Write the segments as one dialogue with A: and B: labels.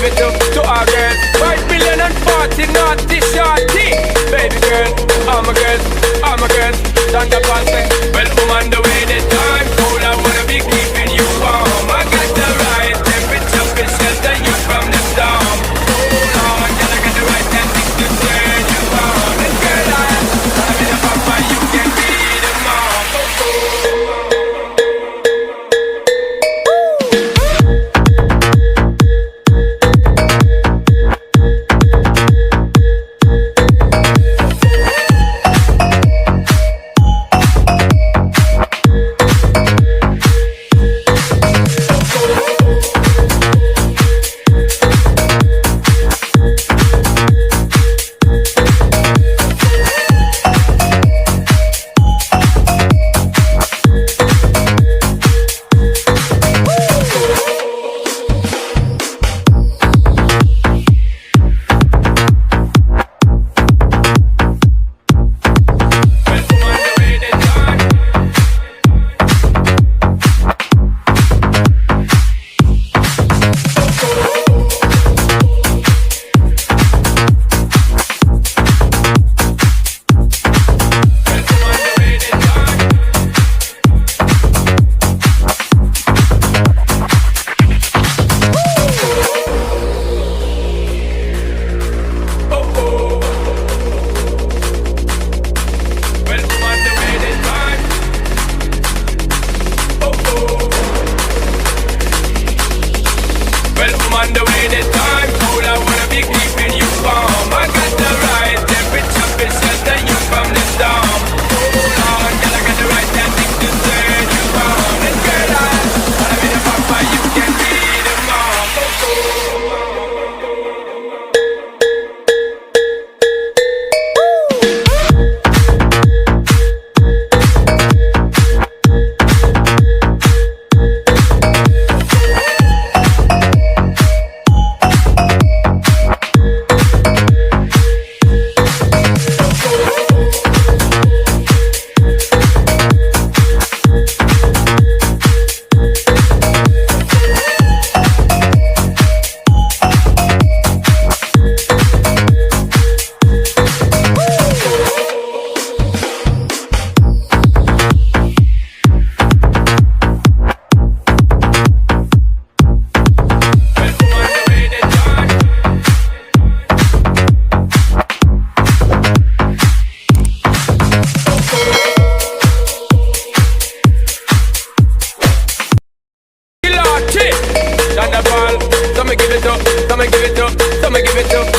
A: give it to our girls. 5 billion and 40 naughty shorty. Baby girl, I'm a girl, I'm a girl. Stand up and say, well, woman, the way the time cold, I wanna be keeping you warm. I got the right temperature to shelter you from the storm. Hold on, girl, I got the right tactics to turn you on. And girl, I'm in a papa, you can be the mom.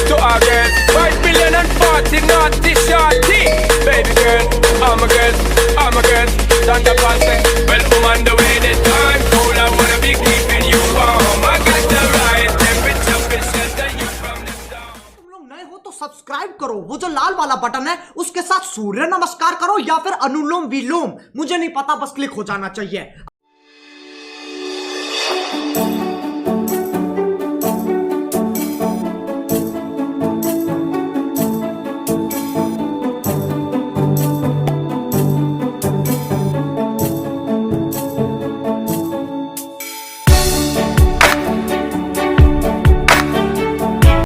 A: To our girls, 5 billion and 40 naughty shorty. Baby girl, I'm a girl, I'm a girl. Stand up and say, well, woman, the way the time cold, I wanna be keeping you warm. I got the right temperature to shelter you from the storm.
B: तुम लोग नए हो तो subscribe करो, वो जो लाल वाला button है उसके साथ सूर्य नमस्कार करो या फिर अनुलोम विलोम, मुझे नहीं पता, बस क्लिक हो जाना चाहिए।